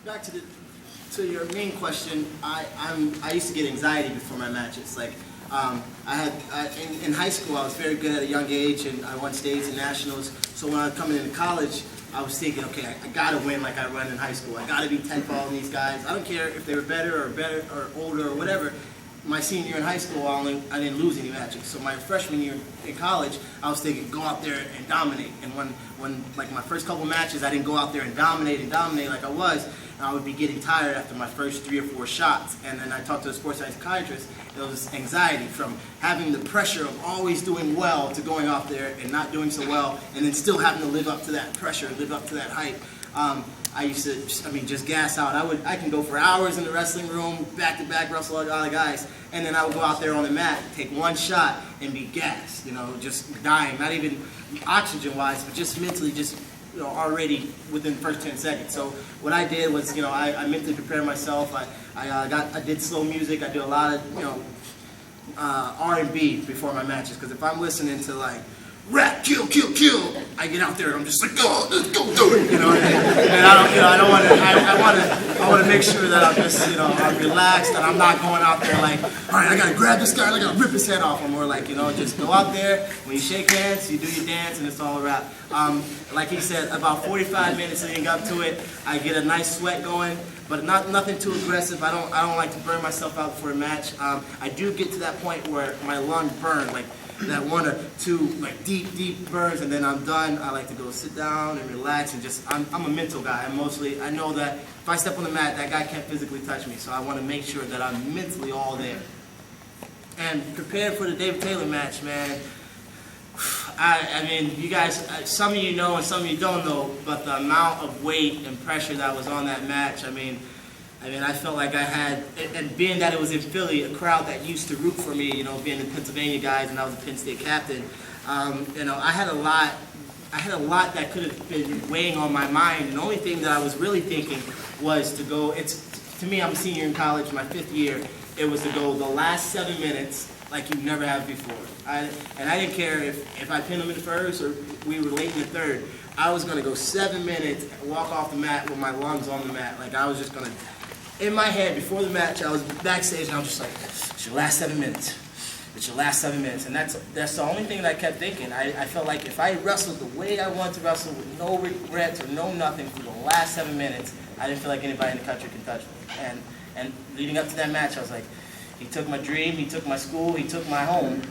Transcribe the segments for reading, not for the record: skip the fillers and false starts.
back to your main question, I used to get anxiety before my matches. Like in high school, I was very good at a young age, and I won states and nationals. So when I was coming into college, I was thinking, okay, I gotta win like I run in high school. I gotta be tenfold these guys. I don't care if they were better or older or whatever. My senior year in high school, I didn't lose any matches. So my freshman year in college, I was thinking, go out there and dominate. And when like my first couple matches, I didn't go out there and dominate like I was, and I would be getting tired after my first 3 or 4 shots. And then I talked to a sports psychiatrist. It was anxiety from having the pressure of always doing well to going out there and not doing so well, and then still having to live up to that pressure, live up to that hype. I used to, just gas out. I can go for hours in the wrestling room, back-to-back wrestle all the guys, and then I would go out there on the mat, take one shot, and be gassed, just dying, not even oxygen-wise, but just mentally, already within the first 10 seconds. So what I did was, I mentally prepared myself. I did slow music. I do a lot of, R&B before my matches, because if I'm listening to like rap, kill, I get out there and I'm just like, oh, let's go do it, And I want to make sure that I'm just, I'm relaxed, and I'm not going out there like, all right, I got to grab this guy, I got to rip his head off. I'm more like, just go out there, when you shake hands, you do your dance, and it's all a wrap. Like he said, about 45 minutes leading up to it, I get a nice sweat going, but nothing too aggressive. I don't like to burn myself out before a match. I do get to that point where my lungs burn, like that 1 or 2 like deep burns, and then I'm done. I like to go sit down and relax, and I'm a mental guy. I know that if I step on the mat, that guy can't physically touch me, so I want to make sure that I'm mentally all there. And prepared for the David Taylor match, man. You guys, some of you know and some of you don't know, but the amount of weight and pressure that was on that match, I felt like I had, and being that it was in Philly, a crowd that used to root for me, being the Pennsylvania guys, and I was a Penn State captain, I had a lot that could have been weighing on my mind, and the only thing that I was really thinking was to go, to me, I'm a senior in college, my 5th year, it was to go the last 7 minutes like you never have before. I didn't care if I pinned them in the first or we were late in the third. I was going to go 7 minutes and walk off the mat with my lungs on the mat. Like I was just going to, in my head, before the match, I was backstage and I was just like, it's your last 7 minutes. It's your last 7 minutes. And that's the only thing that I kept thinking. I felt like if I wrestled the way I wanted to wrestle with no regrets or no nothing for the last 7 minutes, I didn't feel like anybody in the country could touch me. And leading up to that match, I was like, he took my dream, he took my school, he took my home,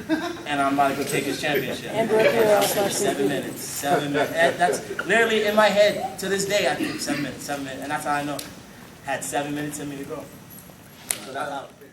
and I'm about to go take his championship. And 7 minutes, 7 minutes. That's literally in my head to this day. I think 7 minutes, and that's how I know. Had 7 minutes in me to go. So that's out there.